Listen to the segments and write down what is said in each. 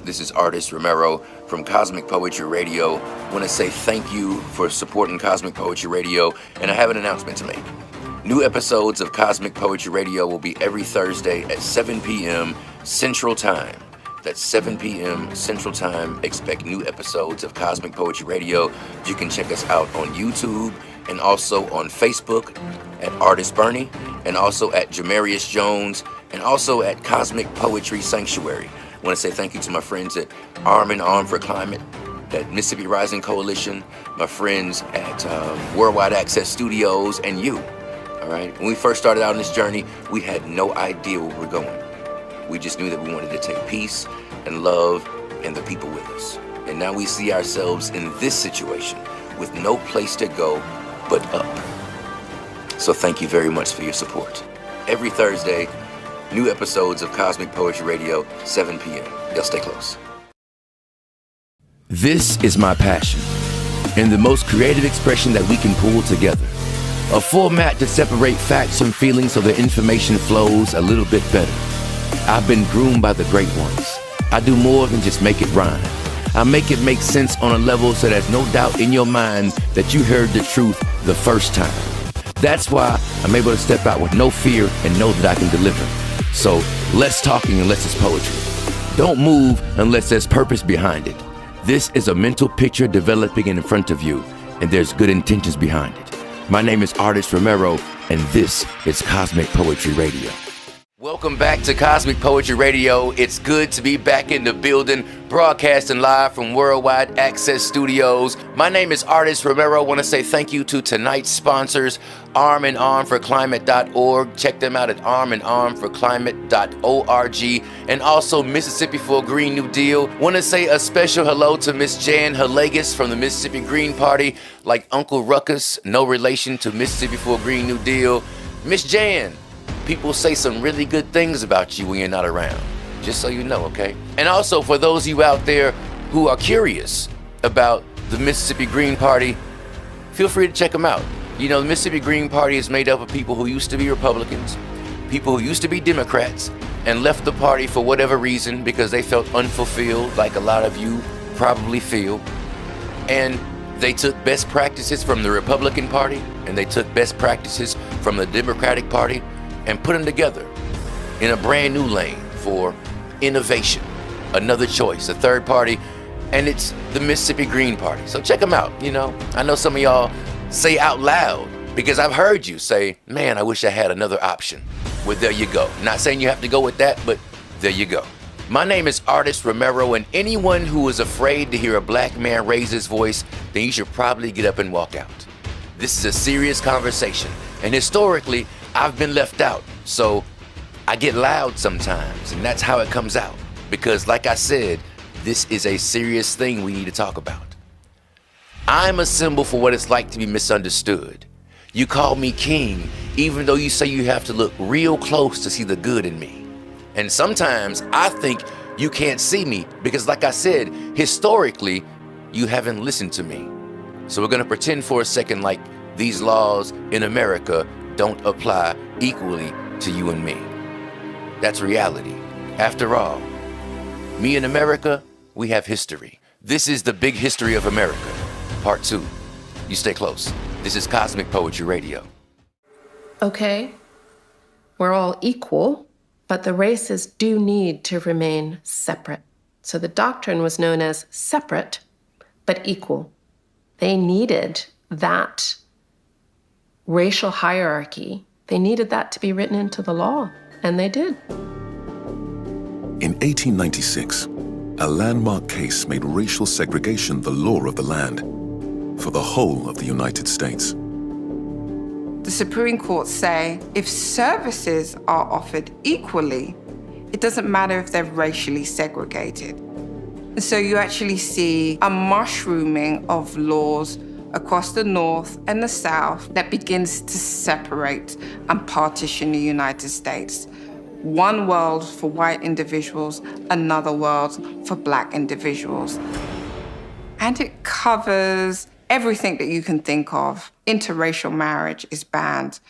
This is Artist Romero from Cosmic Poetry Radio. I want to say thank you for supporting Cosmic Poetry Radio, and I have an announcement to make. New episodes of Cosmic Poetry Radio will be every Thursday at 7 p.m. Central Time. That's 7 p.m. Central Time. Expect new episodes of Cosmic Poetry Radio. You can check us out on YouTube and also on Facebook at Artist Bernie, and also at Jamarius Jones, and also at Cosmic Poetry Sanctuary. I want to say thank you to my friends at Arm in Arm for Climate, at Mississippi Rising Coalition, my friends at Worldwide Access Studios, and you. All right. When we first started out on this journey, we had no idea where we were going. We just knew that we wanted to take peace and love and the people with us. And now we see ourselves in this situation with no place to go but up. So thank you very much for your support. Every Thursday, new episodes of Cosmic Poetry Radio, 7 p.m. Y'all stay close. This is my passion, and the most creative expression that we can pull together. A format to separate facts from feelings so the information flows a little bit better. I've been groomed by the great ones. I do more than just make it rhyme. I make it make sense on a level so there's no doubt in your mind that you heard the truth the first time. That's why I'm able to step out with no fear and know that I can deliver. So less talking unless it's poetry. Don't move unless there's purpose behind it. This is a mental picture developing in front of you, and there's good intentions behind it. My name is Artist Romero, and this is Cosmic Poetry Radio. Welcome back to Cosmic Poetry Radio. It's good to be back in the building, broadcasting live from Worldwide Access Studios. My name is Artist Romero. I want to say thank you to tonight's sponsors, armandarmforclimate.org. Check them out at armandarmforclimate.org, and also Mississippi for a Green New Deal. Want to say a special hello to Miss Jan Halagas from the Mississippi Green Party, like Uncle Ruckus, no relation to Mississippi for a Green New Deal. Miss Jan, people say some really good things about you when you're not around, just so you know, okay? And also for those of you out there who are curious about the Mississippi Green Party, feel free to check them out. You know, the Mississippi Green Party is made up of people who used to be Republicans, people who used to be Democrats, and left the party for whatever reason because they felt unfulfilled, like a lot of you probably feel. And they took best practices from the Republican Party, and they took best practices from the Democratic Party, and put them together in a brand new lane for innovation, another choice, a third party, and it's the Mississippi Green Party. So check them out. You know, I know some of y'all say out loud, because I've heard you say, man, I wish I had another option. Well, there you go. Not saying you have to go with that, but there you go. My name is Artist Romero, and anyone who is afraid to hear a black man raise his voice, then you should probably get up and walk out. This is a serious conversation, and historically, I've been left out, so I get loud sometimes, and that's how it comes out. Because like I said, this is a serious thing we need to talk about. I'm a symbol for what it's like to be misunderstood. You call me king, even though you say you have to look real close to see the good in me. And sometimes I think you can't see me because, like I said, historically, you haven't listened to me. So we're gonna pretend for a second like these laws in America don't apply equally to you and me. That's reality. After all, me and America, we have history. This is the big history of America, part 2. You stay close. This is Cosmic Poetry Radio. Okay, we're all equal, but the races do need to remain separate. So the doctrine was known as separate, but equal. They needed that racial hierarchy. They needed that to be written into the law, and they did. In 1896, a landmark case made racial segregation the law of the land for the whole of the United States. The Supreme Court say if services are offered equally, it doesn't matter if they're racially segregated. And so you actually see a mushrooming of laws across the North and the South that begins to separate and partition the United States. One world for white individuals, another world for black individuals. And it covers everything that you can think of. Interracial marriage is banned.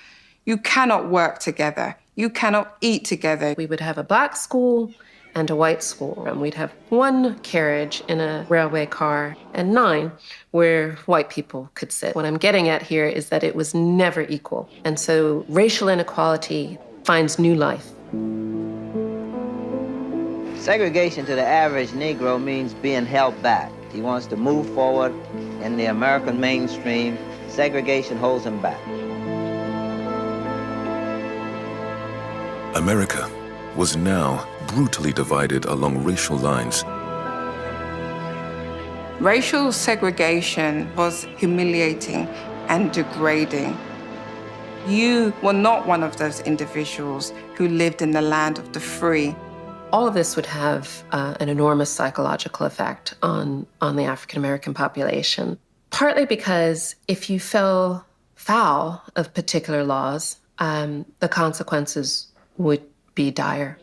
You cannot work together. You cannot eat together. We would have a black school and a white school. And we'd have 1 carriage in a railway car and 9 where white people could sit. What I'm getting at here is that it was never equal. And so racial inequality finds new life. Segregation to the average Negro means being held back. He wants to move forward in the American mainstream. Segregation holds him back. America was now brutally divided along racial lines. Racial segregation was humiliating and degrading. You were not one of those individuals who lived in the land of the free. All of this would have an enormous psychological effect on the African-American population, partly because if you fell foul of particular laws, the consequences would be dire.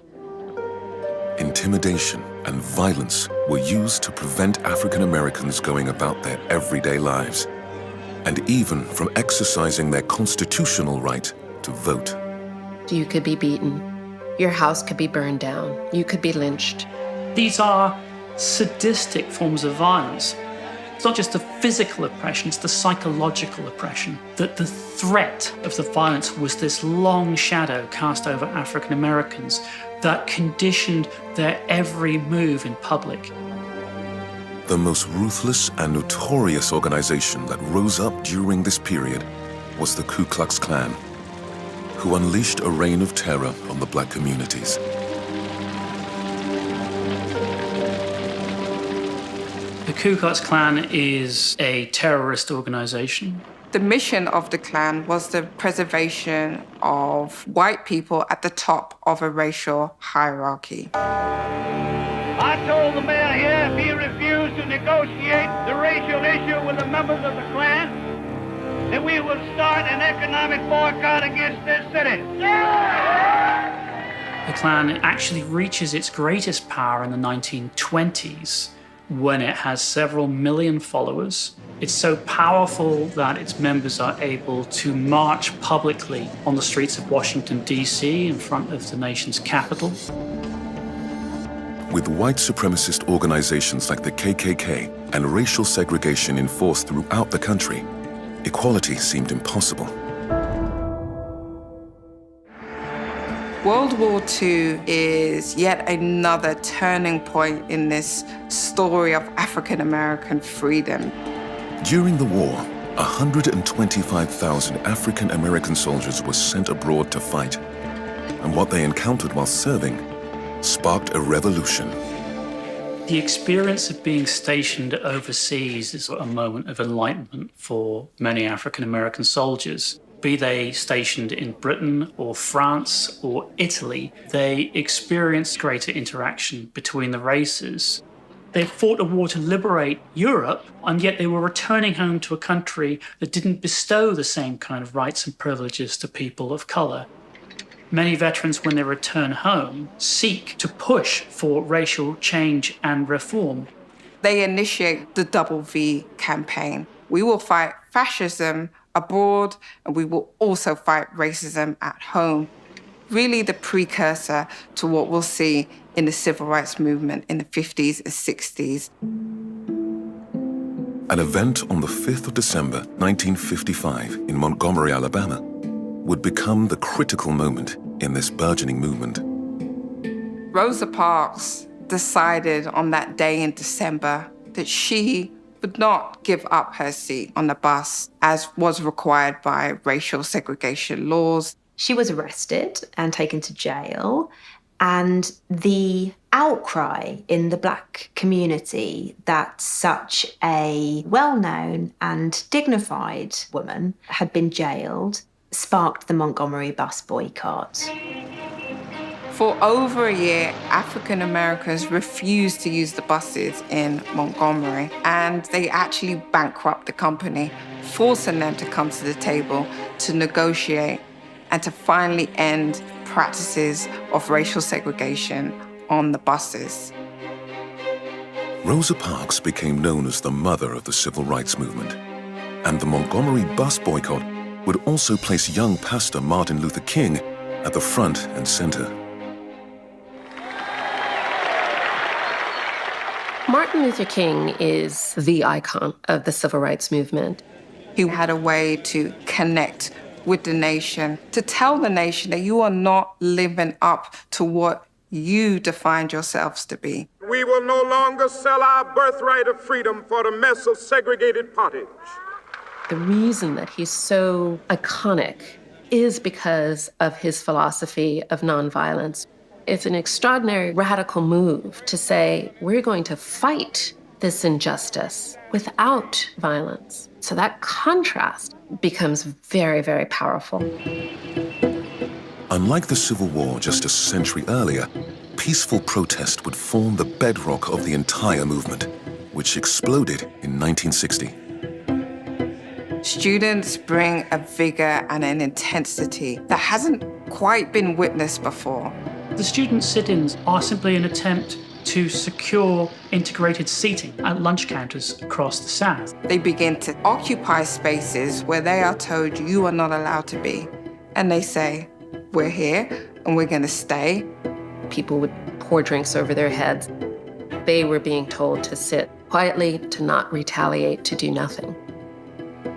Intimidation and violence were used to prevent African Americans going about their everyday lives, and even from exercising their constitutional right to vote. You could be beaten. Your house could be burned down. You could be lynched. These are sadistic forms of violence. It's not just the physical oppression, it's the psychological oppression. That the threat of the violence was this long shadow cast over African Americans that conditioned their every move in public. The most ruthless and notorious organization that rose up during this period was the Ku Klux Klan, who unleashed a reign of terror on the black communities. The Ku Klux Klan is a terrorist organization. The mission of the Klan was the preservation of white people at the top of a racial hierarchy. I told the mayor here if he refused to negotiate the racial issue with the members of the Klan, that we will start an economic boycott against this city. The Klan actually reaches its greatest power in the 1920s when it has several million followers. It's so powerful that its members are able to march publicly on the streets of Washington, D.C., in front of the nation's capital. With white supremacist organizations like the KKK and racial segregation enforced throughout the country, equality seemed impossible. World War II is yet another turning point in this story of African American freedom. During the war, 125,000 African American soldiers were sent abroad to fight, and what they encountered while serving sparked a revolution. The experience of being stationed overseas is a moment of enlightenment for many African American soldiers. Be they stationed in Britain or France or Italy, they experienced greater interaction between the races. They fought a war to liberate Europe, and yet they were returning home to a country that didn't bestow the same kind of rights and privileges to people of color. Many veterans, when they return home, seek to push for racial change and reform. They initiate the Double V campaign. We will fight fascism abroad, and we will also fight racism at home. Really the precursor to what we'll see in the civil rights movement in the 50s and 60s. An event on the 5th of December, 1955, in Montgomery, Alabama, would become the critical moment in this burgeoning movement. Rosa Parks decided on that day in December that she would not give up her seat on the bus, as was required by racial segregation laws. She was arrested and taken to jail, and the outcry in the Black community that such a well-known and dignified woman had been jailed sparked the Montgomery bus boycott. For over a year, African Americans refused to use the buses in Montgomery, and they actually bankrupt the company, forcing them to come to the table to negotiate and to finally end practices of racial segregation on the buses. Rosa Parks became known as the mother of the civil rights movement, and the Montgomery bus boycott would also place young pastor Martin Luther King at the front and center. Martin Luther King is the icon of the civil rights movement. He had a way to connect with the nation, to tell the nation that you are not living up to what you defined yourselves to be. We will no longer sell our birthright of freedom for the mess of segregated pottage. The reason that he's so iconic is because of his philosophy of nonviolence. It's an extraordinary radical move to say, we're going to fight this injustice without violence. So that contrast becomes very, very powerful. Unlike the Civil War just a century earlier, peaceful protest would form the bedrock of the entire movement, which exploded in 1960. Students bring a vigor and an intensity that hasn't quite been witnessed before. The student sit-ins are simply an attempt to secure integrated seating at lunch counters across the South. They begin to occupy spaces where they are told you are not allowed to be. And they say, we're here and we're going to stay. People would pour drinks over their heads. They were being told to sit quietly, to not retaliate, to do nothing.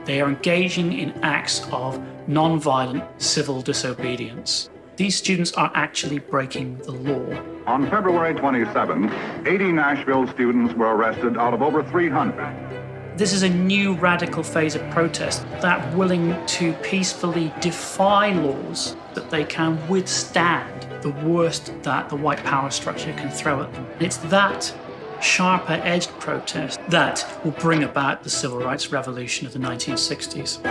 They are engaging in acts of non-violent civil disobedience. These students are actually breaking the law. On February 27, 80 Nashville students were arrested out of over 300. This is a new radical phase of protest that willing to peacefully defy laws that they can withstand the worst that the white power structure can throw at them. It's that sharper-edged protest that will bring about the civil rights revolution of the 1960s.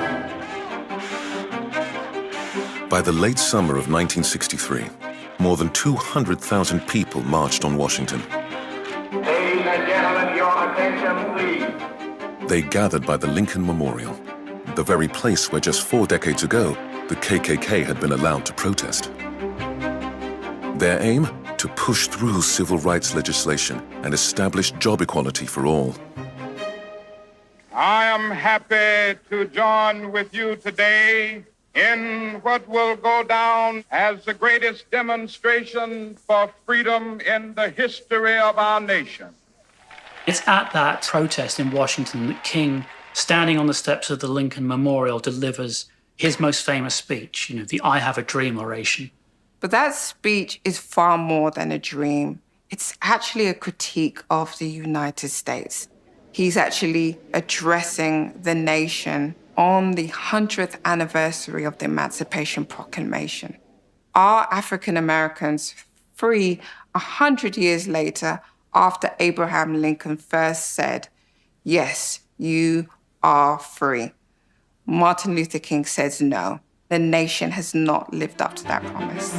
By the late summer of 1963, more than 200,000 people marched on Washington. Ladies and gentlemen, your attention, please. They gathered by the Lincoln Memorial, the very place where just 4 decades ago, the KKK had been allowed to protest. Their aim? To push through civil rights legislation and establish job equality for all. I am happy to join with you today in what will go down as the greatest demonstration for freedom in the history of our nation. It's at that protest in Washington that King, standing on the steps of the Lincoln Memorial, delivers his most famous speech, the I Have a Dream oration. But that speech is far more than a dream. It's actually a critique of the United States. He's actually addressing the nation on the 100th anniversary of the Emancipation Proclamation. Are African Americans free 100 years later after Abraham Lincoln first said, yes, you are free? Martin Luther King says no. The nation has not lived up to that promise.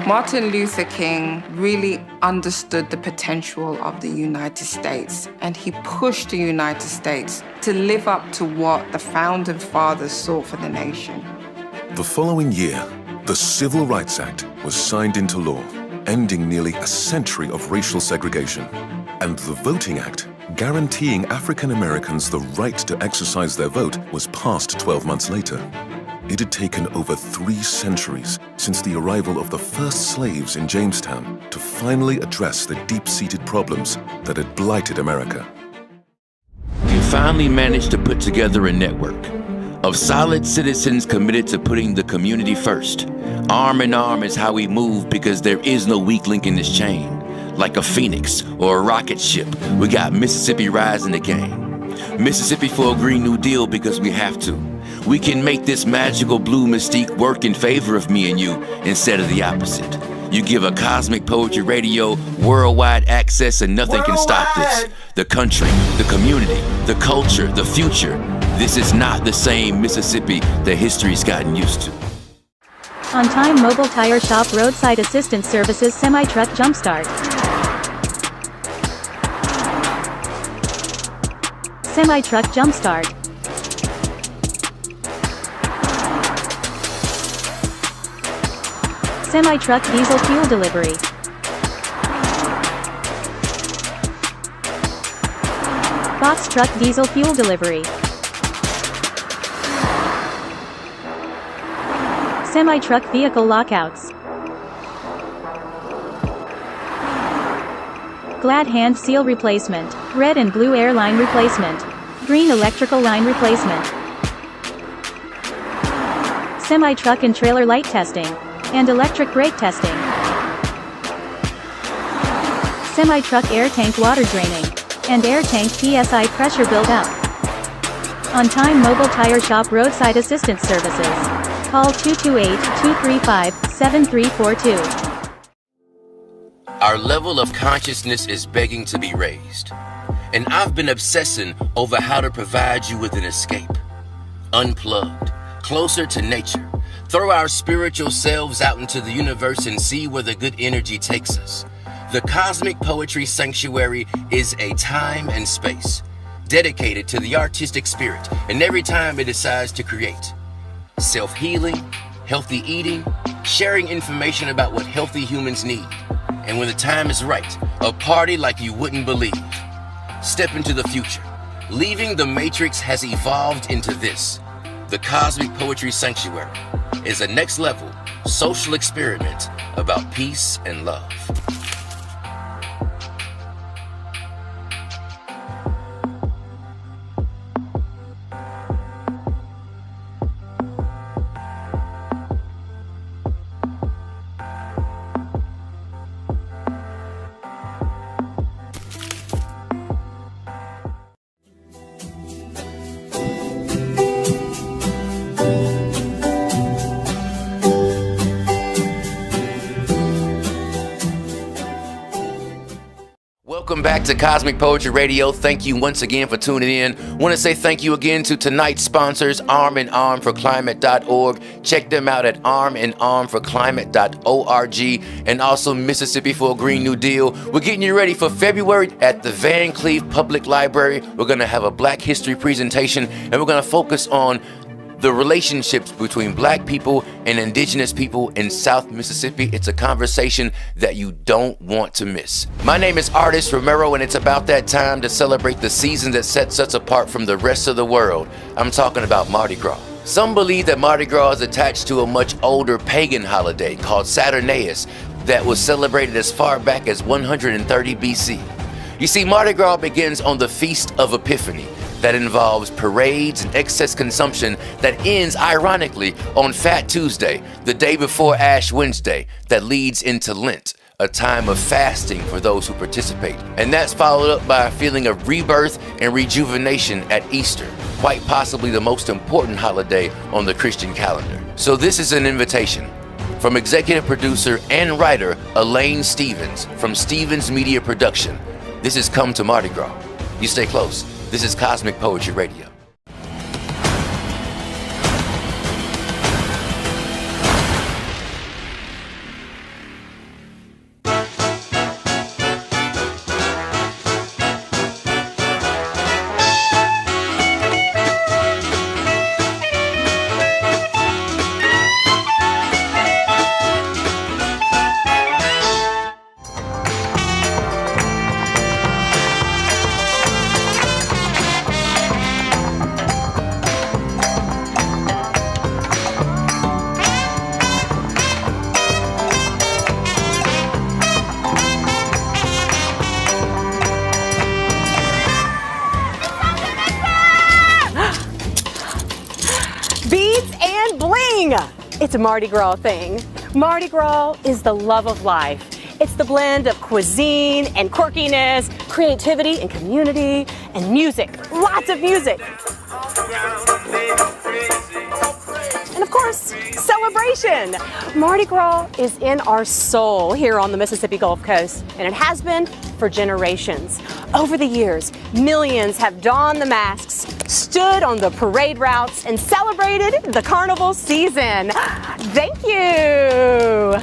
Martin Luther King really understood the potential of the United States, and he pushed the United States to live up to what the founding fathers saw for the nation. The following year, the Civil Rights Act was signed into law, ending nearly a century of racial segregation. And the Voting Act, guaranteeing African Americans the right to exercise their vote, was passed 12 months later. It had taken over 3 centuries since the arrival of the first slaves in Jamestown to finally address the deep-seated problems that had blighted America. We finally managed to put together a network of solid citizens committed to putting the community first. Arm in arm is how we move, because there is no weak link in this chain. Like a phoenix or a rocket ship, we got Mississippi rising again. Mississippi for a Green New Deal because we have to. We can make this magical blue mystique work in favor of me and you instead of the opposite. You give a cosmic poetry radio worldwide access and nothing can stop this. The country, the community, the culture, the future. This is not the same Mississippi that history's gotten used to. On-time mobile tire shop roadside assistance services semi-truck jumpstart. Semi-truck jumpstart. Semi-truck diesel fuel delivery. Box truck diesel fuel delivery. Semi-truck vehicle lockouts. glad hand seal replacement, red and blue air line replacement, green electrical line replacement, semi-truck and trailer light testing, and electric brake testing, semi-truck air tank water draining, and air tank PSI pressure build-up. On-time mobile tire shop roadside assistance services. Call 228-235-7342. Our level of consciousness is begging to be raised. And I've been obsessing over how to provide you with an escape. Unplugged, closer to nature. Throw our spiritual selves out into the universe and see where the good energy takes us. The Cosmic Poetry Sanctuary is a time and space dedicated to the artistic spirit and every time it decides to create. Self-healing, healthy eating, sharing information about what healthy humans need. And when the time is right, a party like you wouldn't believe. Step into the future. Leaving the Matrix has evolved into this. The Cosmic Poetry Sanctuary is a next level social experiment about peace and love. Welcome back to Cosmic Poetry Radio. Thank you once again for tuning in. Want to say thank you again to tonight's sponsors, armandarmforclimate.org. Check them out at armandarmforclimate.org and also Mississippi for a Green New Deal. We're getting you ready for February at the Van Cleve Public Library. We're going to have a Black History presentation and we're going to focus on the relationships between Black people and Indigenous people in South Mississippi. It's a conversation that you don't want to miss. My name is Artist Romero, and it's about that time to celebrate the season that sets us apart from the rest of the world. I'm talking about Mardi Gras. Some believe that Mardi Gras is attached to a much older pagan holiday called Saturnalia that was celebrated as far back as 130 BC. You see, Mardi Gras begins on the Feast of Epiphany, that involves parades and excess consumption that ends, ironically, on Fat Tuesday, the day before Ash Wednesday, that leads into Lent, a time of fasting for those who participate. And that's followed up by a feeling of rebirth and rejuvenation at Easter, quite possibly the most important holiday on the Christian calendar. So this is an invitation from executive producer and writer Elaine Stevens from Stevens Media Production. This is Come to Mardi Gras. You stay close. This is Cosmic Poetry Radio. It's a Mardi Gras thing. Mardi Gras is the love of life. It's the blend of cuisine and quirkiness, creativity and community, and music. Lots of music. And of course, celebration. Mardi Gras is in our soul here on the Mississippi Gulf Coast, and it has been for generations. Over the years, millions have donned the masks, stood on the parade routes, and celebrated the carnival season. Thank you.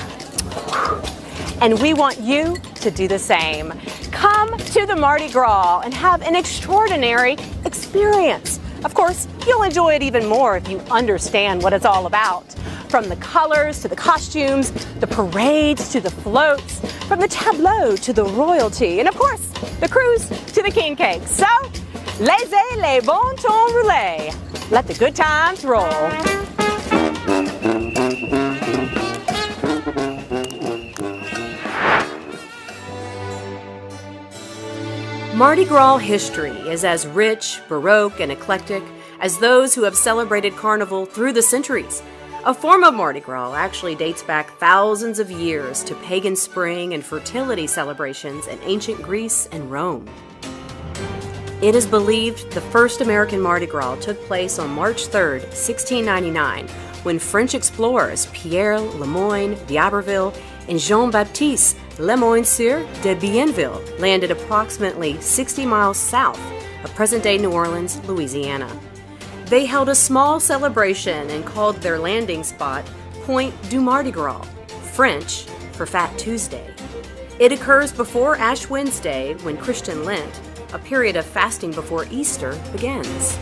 And we want you to do the same. Come to the Mardi Gras and have an extraordinary experience. Of course, you'll enjoy it even more if you understand what it's all about. From the colors to the costumes, the parades to the floats, from the tableau to the royalty, and of course, the cruise to the king cake. So, laissez les bon temps rouler. Let the good times roll. Mardi Gras history is as rich, baroque, and eclectic as those who have celebrated Carnival through the centuries. A form of Mardi Gras actually dates back thousands of years to pagan spring and fertility celebrations in ancient Greece and Rome. It is believed the first American Mardi Gras took place on March 3, 1699, when French explorers Pierre Le Moyne d'Iberville and Jean-Baptiste Le Moyne-Sieur de Bienville landed approximately 60 miles south of present-day New Orleans, Louisiana. They held a small celebration and called their landing spot Point du Mardi Gras, French for Fat Tuesday. It occurs before Ash Wednesday, when Christian Lent, a period of fasting before Easter, begins.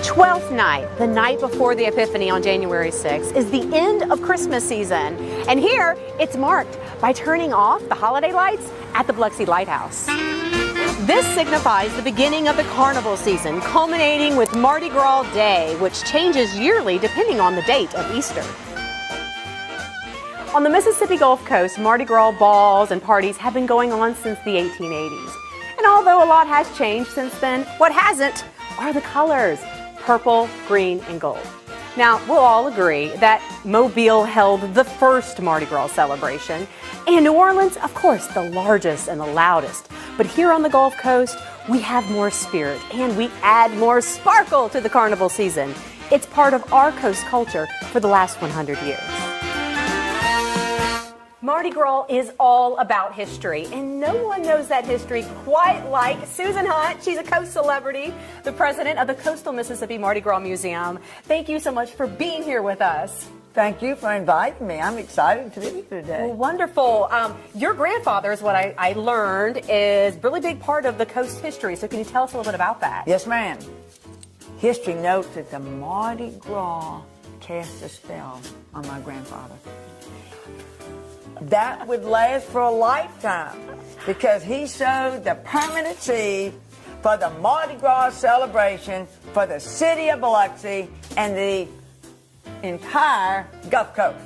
12th night, the night before the Epiphany on January 6th, is the end of Christmas season. And here, it's marked by turning off the holiday lights at the Biloxi Lighthouse. This signifies the beginning of the carnival season, culminating with Mardi Gras Day, which changes yearly depending on the date of Easter. On the Mississippi Gulf Coast, Mardi Gras balls and parties have been going on since the 1880s. And although a lot has changed since then, what hasn't are the colors: purple, green, and gold. Now, we'll all agree that Mobile held the first Mardi Gras celebration, and New Orleans, of course, the largest and the loudest. But here on the Gulf Coast, we have more spirit, and we add more sparkle to the carnival season. It's part of our coast culture for the last 100 years. Mardi Gras is all about history, and no one knows that history quite like Susan Hunt. She's a coast celebrity, the president of the Coastal Mississippi Mardi Gras Museum. Thank you so much for being here with us. Thank you for inviting me. I'm excited to be here today. Well, wonderful. Your grandfather is what I learned is a really big part of the coast history, so can you tell us a little bit about that? Yes, ma'am. History notes that the Mardi Gras cast a spell on my grandfather. That would last for a lifetime because he sowed the permanent seed for the Mardi Gras celebration for the city of Biloxi and the entire Gulf Coast.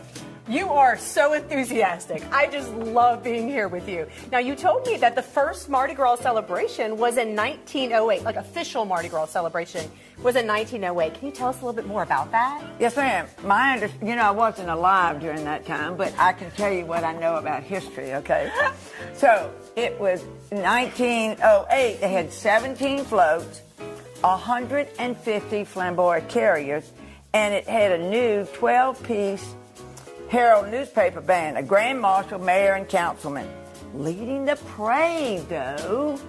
You are so enthusiastic. I just love being here with you. Now, you told me that the first Mardi Gras celebration was in 1908, like official Mardi Gras celebration was in 1908. Can you tell us a little bit more about that? Yes, ma'am. I wasn't alive during that time, but I can tell you what I know about history, okay? So, it was 1908. They had 17 floats, 150 flamboyant carriers, and it had a new 12-piece Herald newspaper band, a grand marshal, mayor, and councilman. Leading the parade, though,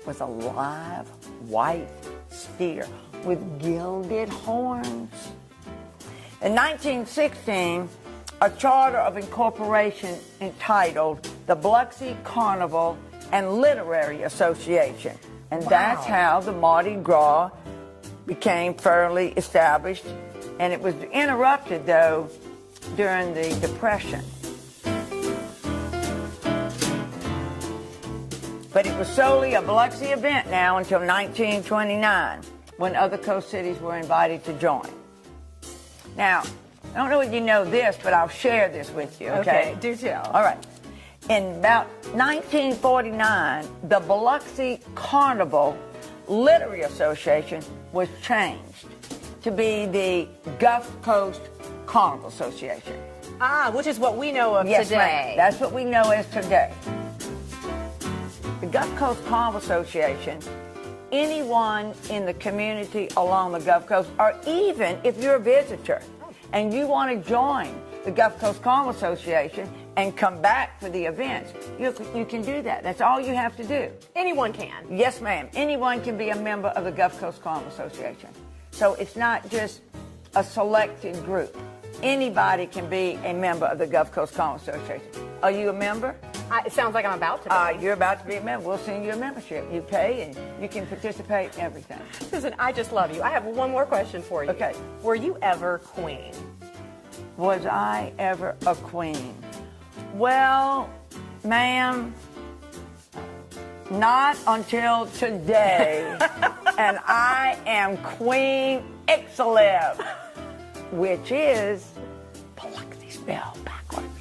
was a live white steer with gilded horns. In 1916, a charter of incorporation entitled the Biloxi Carnival and Literary Association. And that's how the Mardi Gras became firmly established. And it was interrupted, though, during the Depression. But it was solely a Biloxi event now until 1929, when other coast cities were invited to join. Now, I don't know if you know this, but I'll share this with you, okay? Okay, do tell. All right. In about 1949, the Biloxi Carnival Literary Association was changed to be the Gulf Coast Carnival Association. Which is what we know of yes, today. Ma'am. That's what we know as today. The Gulf Coast Carnival Association, anyone in the community along the Gulf Coast, or even if you're a visitor and you want to join the Gulf Coast Carnival Association and come back for the events, you can do that. That's all you have to do. Anyone can? Yes, ma'am. Anyone can be a member of the Gulf Coast Carnival Association. So it's not just a selected group. Anybody can be a member of the Gulf Coast Carnival Association. Are you a member? It sounds like I'm about to be. You're about to be a member. We'll send you a membership. You pay and you can participate in everything. Susan, I just love you. I have one more question for you. Okay. Were you ever queen? Was I ever a queen? Well, ma'am, not until today. And I am Queen Ixalev, which is Biloxi spelled backwards.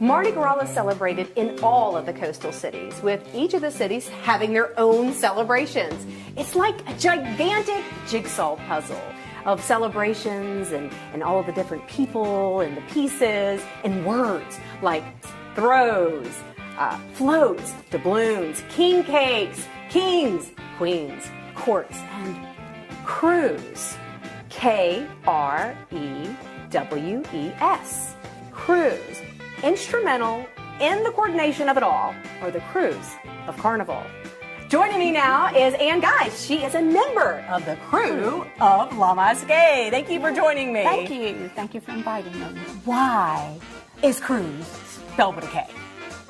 Mardi Gras is celebrated in all of the coastal cities, with each of the cities having their own celebrations. It's like a gigantic jigsaw puzzle of celebrations and all of the different people and the pieces and words like throws, floats, doubloons, king cakes, kings, queens, courts, and crews. K-R-E-W-E-S. Crews. Instrumental in the coordination of it all are the crews of Carnival. Joining me now is Ann Geis. She is a member of the crew of La Masqué. Thank you for joining me. Thank you. Thank you for inviting me. Why is cruise spelled with a K?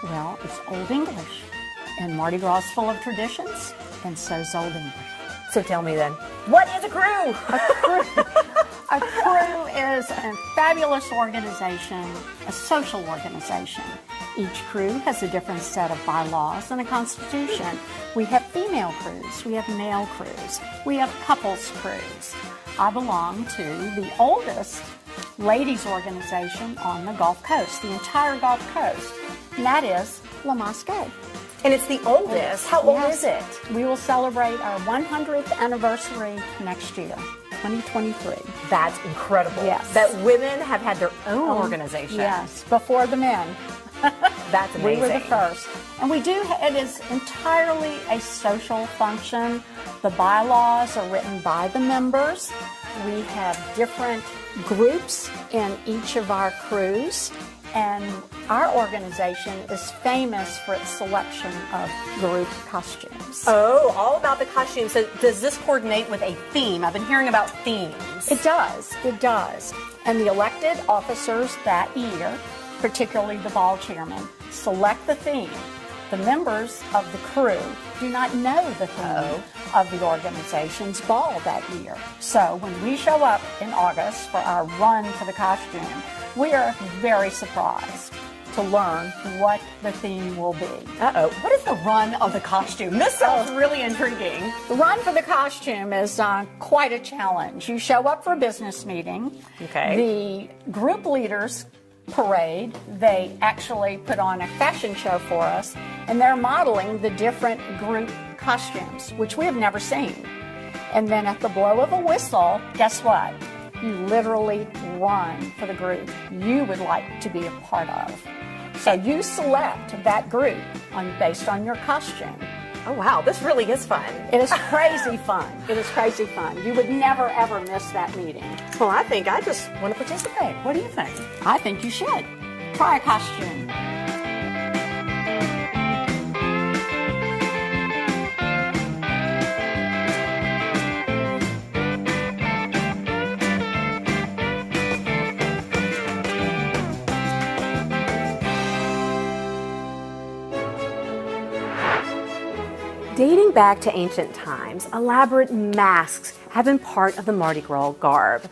Well, it's Old English, and Mardi Gras is full of traditions, and so's Old English. So tell me then, what is a crew? A crew is a fabulous organization, a social organization. Each crew has a different set of bylaws and a constitution. We have female crews, we have male crews, we have couples crews. I belong to the oldest ladies organization on the Gulf Coast, the entire Gulf Coast, and that is La Masqué. And it's the oldest. How old is it? We will celebrate our 100th anniversary next year, 2023. That's incredible. Yes. That women have had their own organization. Yes, before the men. That's amazing. We were the first. And we do, it is entirely a social function. The bylaws are written by the members. We have different groups in each of our crews. And our organization is famous for its selection of group costumes. Oh, all about the costumes. So does this coordinate with a theme? I've been hearing about themes. It does. It does. And the elected officers that year, particularly the ball chairman, select the theme. The members of the crew do not know the theme of the organization's ball that year. So when we show up in August for our run for the costume, we are very surprised to learn what the theme will be. What is the run of the costume? This sounds really intriguing. The run for the costume is quite a challenge. You show up for a business meeting. Okay. The group leaders parade, they actually put on a fashion show for us, and they're modeling the different group costumes, which we have never seen. And then at the blow of a whistle, guess what? You literally run for the group you would like to be a part of. So you select that group based on your costume. Oh, wow. This really is fun. It is crazy fun. It is crazy fun. You would never, ever miss that meeting. Well, I think I just want to participate. What do you think? I think you should. Try a costume. Dating back to ancient times, elaborate masks have been part of the Mardi Gras garb.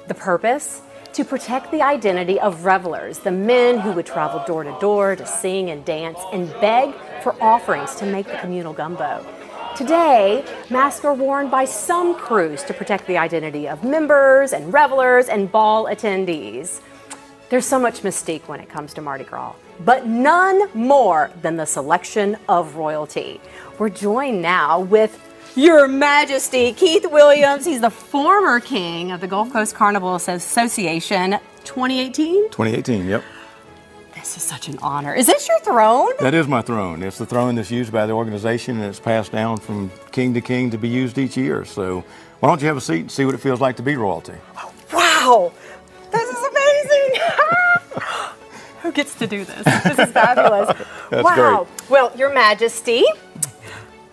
The purpose? To protect the identity of revelers, the men who would travel door to door to sing and dance and beg for offerings to make the communal gumbo. Today, masks are worn by some crews to protect the identity of members and revelers and ball attendees. There's so much mystique when it comes to Mardi Gras, but none more than the selection of royalty. We're joined now with Your Majesty Keith Williams. He's the former king of the Gulf Coast Carnival Association, 2018? 2018, yep. This is such an honor. Is this your throne? That is my throne. It's the throne that's used by the organization, and it's passed down from king to king to be used each year. So why don't you have a seat and see what it feels like to be royalty? Oh, wow, this is amazing. Who gets to do this? This is fabulous. That's wow. great. Well, Your Majesty,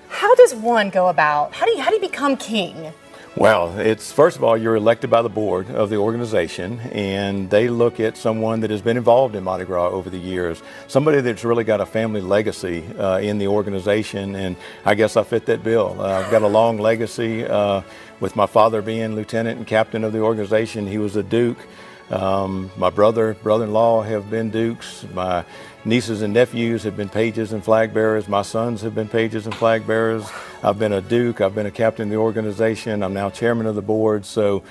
how does one go about, how do you become king? Well, it's first of all, you're elected by the board of the organization, and they look at someone that has been involved in Mardi Gras over the years, somebody that's really got a family legacy in the organization, and I guess I fit that bill. I've got a long legacy with my father being lieutenant and captain of the organization. He was a duke. My brother-in-law have been dukes. My nieces and nephews have been pages and flag bearers. My sons have been pages and flag bearers. I've been a duke. I've been a captain of the organization. I'm now chairman of the board. So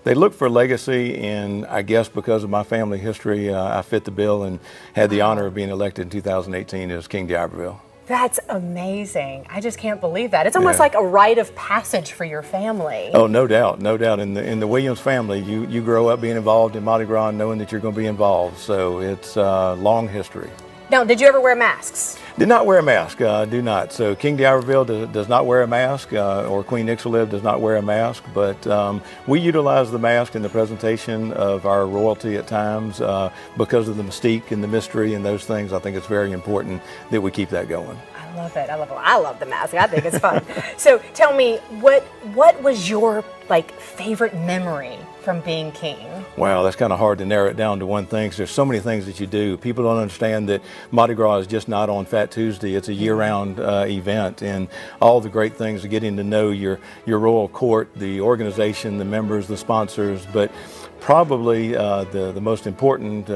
they look for legacy, and I guess because of my family history, I fit the bill and had the honor of being elected in 2018 as King d'Iberville. That's amazing. I just can't believe that. It's almost like a rite of passage for your family. Oh, no doubt, no doubt. In the Williams family, you grow up being involved in Mardi Gras knowing that you're going to be involved. So it's a long history. Now, did you ever wear masks? Did not wear a mask, do not. So King d'Iberville does not wear a mask, or Queen Ixtaliv does not wear a mask, but we utilize the mask in the presentation of our royalty at times because of the mystique and the mystery and those things. I think it's very important that we keep that going. I love it. I love the mask. I think it's fun. So tell me, what was your favorite memory from being king? Wow, that's kind of hard to narrow it down to one thing, 'cause there's so many things that you do. People don't understand that Mardi Gras is just not on Fat Tuesday. It's a year-round event, and all the great things of getting to know your royal court, the organization, the members, the sponsors, but probably the most important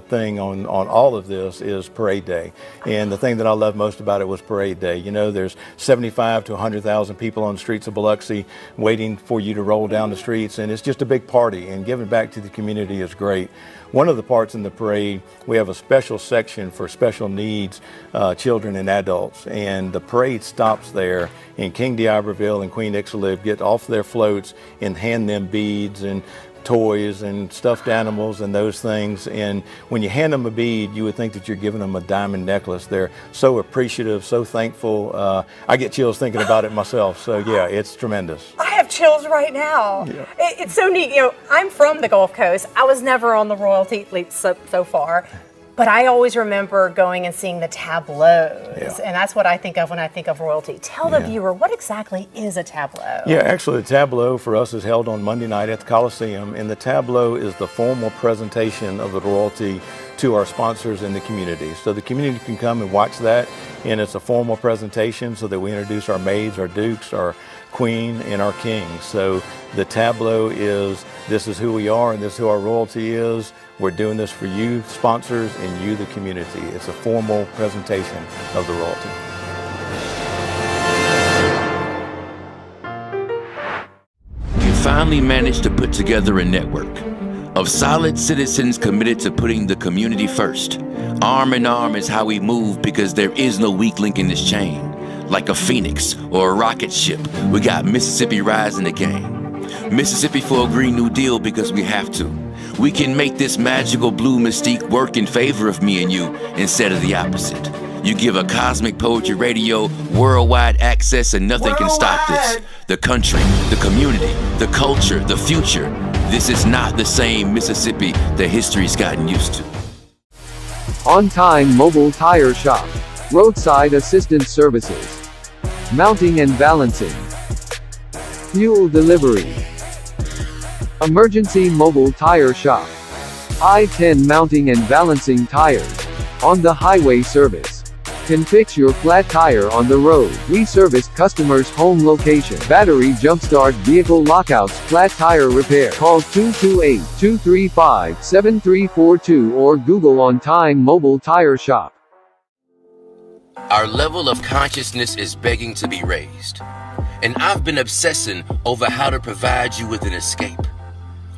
thing on all of this is Parade Day. And the thing that I love most about it was Parade Day. You know, there's 75 to 100,000 people on the streets of Biloxi waiting for you to roll down the streets, and it's just a big party, and giving back to the community is great. One of the parts in the parade, we have a special section for special needs children and adults, and the parade stops there, and King d'Iberville and Queen Ixtaliv get off their floats and hand them beads and toys and stuffed animals and those things. And when you hand them a bead, you would think that you're giving them a diamond necklace. They're so appreciative, so thankful. I get chills thinking about it myself. So yeah, it's tremendous. I have chills right now. Yeah. It's so neat. You know, I'm from the Gulf Coast. I was never on the royalty so far. But I always remember going and seeing the tableaus, and that's what I think of when I think of royalty. Tell the viewer, what exactly is a tableau? Yeah, actually the tableau for us is held on Monday night at the Coliseum, and the tableau is the formal presentation of the royalty to our sponsors in the community. So the community can come and watch that, and it's a formal presentation so that we introduce our maids, our dukes, our queen, and our king. So the tableau is, this is who we are and this is who our royalty is. We're doing this for you, sponsors, and you, the community. It's a formal presentation of the royalty. You finally managed to put together a network of solid citizens committed to putting the community first. Arm in arm is how we move, because there is no weak link in this chain. Like a phoenix or a rocket ship, we got Mississippi rising again. Mississippi for a Green New Deal because we have to. We can make this magical blue mystique work in favor of me and you instead of the opposite. You give a Cosmic Poetry Radio worldwide access and nothing can stop this. The country, the community, the culture, the future. This is not the same Mississippi that history's gotten used to. On-time mobile tire shop. Roadside assistance services. Mounting and balancing. Fuel delivery. Emergency mobile tire shop. I-10 mounting and balancing tires. On the highway service. Can fix your flat tire on the road. We service customers' home location. Battery jumpstart, vehicle lockouts, flat tire repair. Call 228-235-7342 or Google On-Time Mobile Tire Shop. Our level of consciousness is begging to be raised. And I've been obsessing over how to provide you with an escape.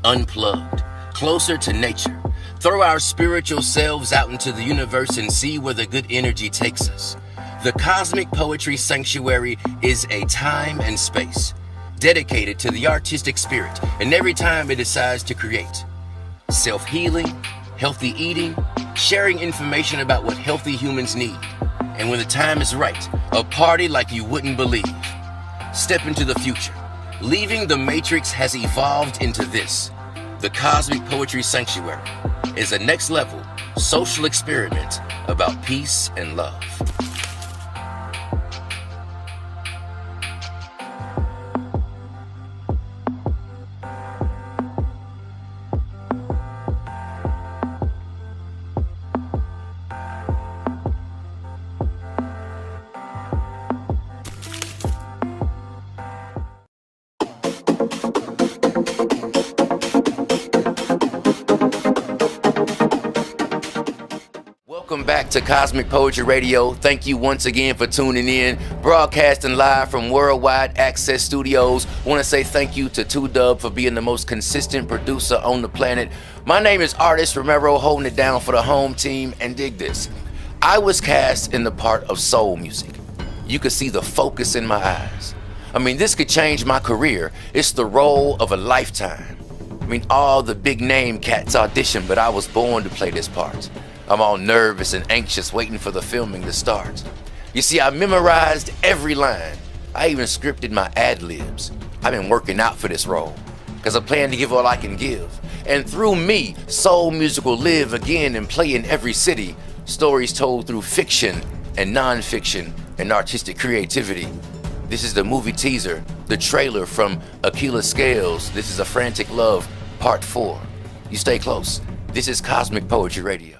Unplugged, closer to nature. Throw our spiritual selves out into the universe and see where the good energy takes us. The Cosmic Poetry Sanctuary is a time and space dedicated to the artistic spirit and every time it decides to create. Self-healing, healthy eating, sharing information about what healthy humans need. And when the time is right, a party like you wouldn't believe. Step into the future. Leaving the Matrix has evolved into this. The Cosmic Poetry Sanctuary is a next level social experiment about peace and love. Welcome back to Cosmic Poetry Radio. Thank you once again for tuning in. Broadcasting live from Worldwide Access Studios. Want to say thank you to 2Dub for being the most consistent producer on the planet. My name is Artist Romero, holding it down for the home team, and dig this. I was cast in the part of soul music. You could see the focus in my eyes. I mean, this could change my career. It's the role of a lifetime. I mean, all the big name cats audition, but I was born to play this part. I'm all nervous and anxious waiting for the filming to start. You see, I memorized every line. I even scripted my ad-libs. I've been working out for this role, because I plan to give all I can give. And through me, soul music will live again and play in every city. Stories told through fiction and non-fiction and artistic creativity. This is the movie teaser, the trailer from Aquila Scales. This is A Frantic Love, Part 4. You stay close. This is Cosmic Poetry Radio.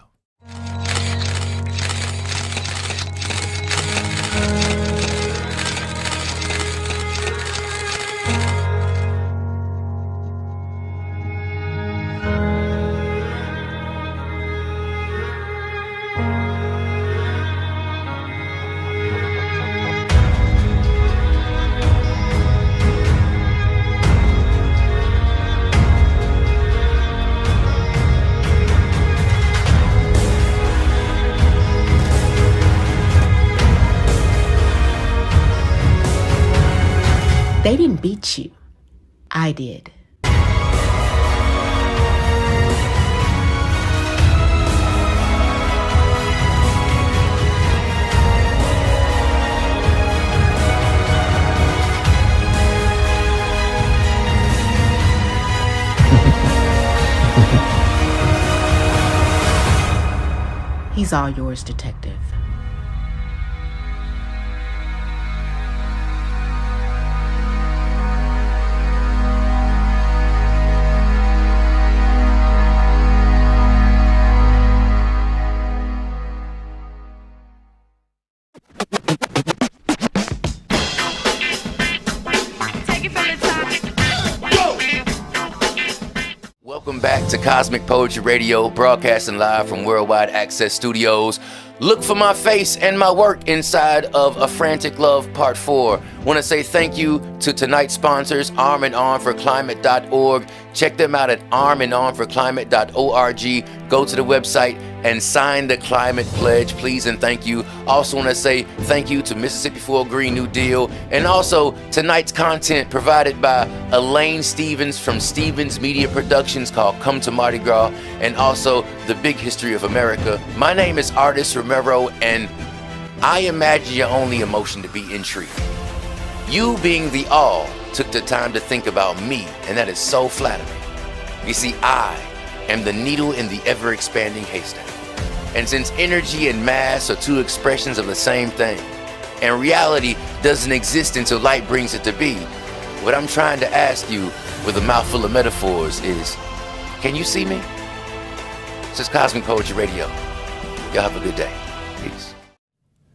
They didn't beat you. I did. He's all yours, Detective. Welcome back to Cosmic Poetry Radio, broadcasting live from Worldwide Access Studios. Look for my face and my work inside of A Frantic Love Part 4. Want to say thank you to tonight's sponsors, armandarmforclimate.org. Check them out at armandarmforclimate.org. Go to the website and sign the climate pledge, please and thank you. Also want to say thank you to Mississippi for a Green New Deal. And also tonight's content provided by Elaine Stevens from Stevens Media Productions called Come to Mardi Gras, and also The Big History of America. My name is Artist Romero, and I imagine your only emotion to be intrigue. You being the all took the time to think about me, and that is so flattering. You see, I am the needle in the ever-expanding haystack. And since energy and mass are two expressions of the same thing, and reality doesn't exist until light brings it to be, what I'm trying to ask you with a mouthful of metaphors is, can you see me? This is Cosmic Poetry Radio. Y'all have a good day. Peace.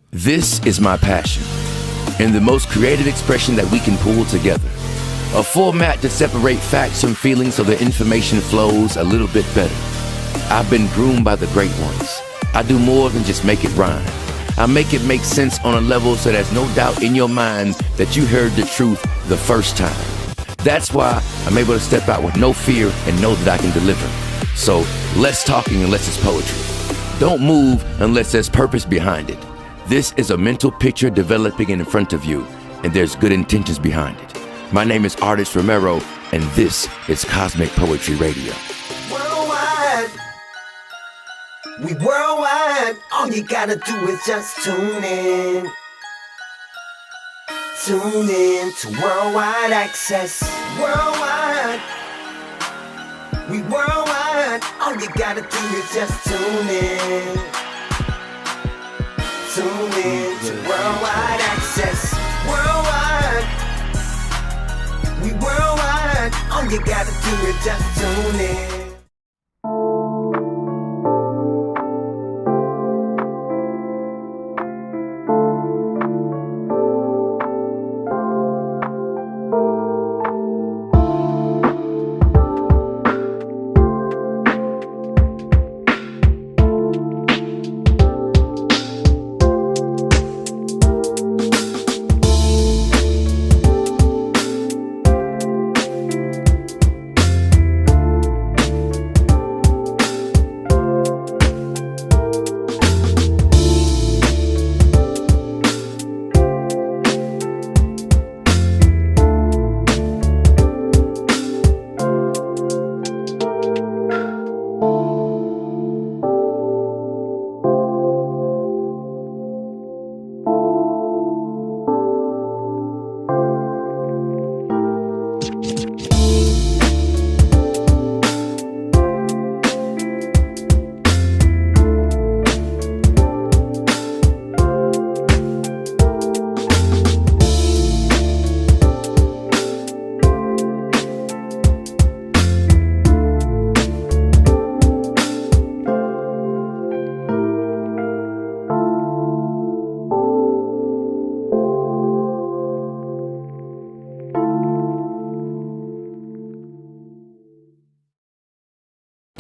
This is my passion, and the most creative expression that we can pull together. A format to separate facts from feelings so the information flows a little bit better. I've been groomed by the great ones. I do more than just make it rhyme. I make it make sense on a level so there's no doubt in your mind that you heard the truth the first time. That's why I'm able to step out with no fear and know that I can deliver. So less talking unless it's poetry. Don't move unless there's purpose behind it. This is a mental picture developing in front of you, and there's good intentions behind it. My name is Artist Romero, and this is Cosmic Poetry Radio. Worldwide, we worldwide. All you gotta do is just tune in. Tune in to Worldwide Access. Worldwide, we worldwide. All you gotta do is just tune in. Tune in to Worldwide Access. Worldwide, we worldwide. All you gotta do is just tune in.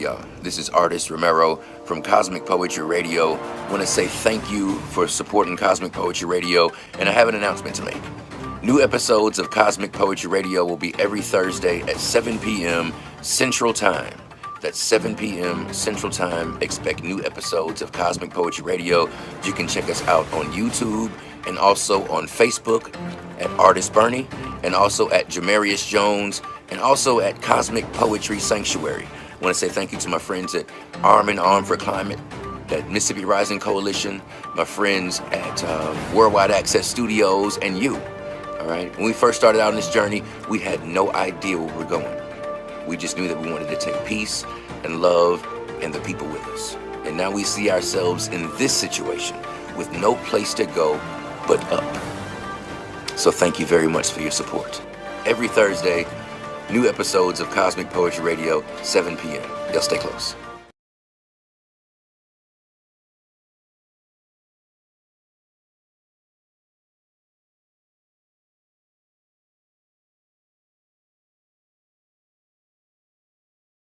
Y'all, this is Artist Romero from Cosmic Poetry Radio. I want to say thank you for supporting Cosmic Poetry Radio, and I have an announcement to make. New episodes of Cosmic Poetry Radio will be every Thursday at 7 p.m. Central Time. That's 7 p.m. Central Time. Expect new episodes of Cosmic Poetry Radio. You can check us out on YouTube and also on Facebook at Artist Bernie, and also at Jamarius Jones, and also at Cosmic Poetry Sanctuary. I want to say thank you to my friends at Arm in Arm for Climate, at Mississippi Rising Coalition, my friends at Worldwide Access Studios, and you. All right. When we first started out on this journey, we had no idea where we're going. We just knew that we wanted to take peace and love and the people with us. And now we see ourselves in this situation with no place to go but up. So thank you very much for your support. Every Thursday, new episodes of Cosmic Poetry Radio, 7 p.m. Y'all stay close.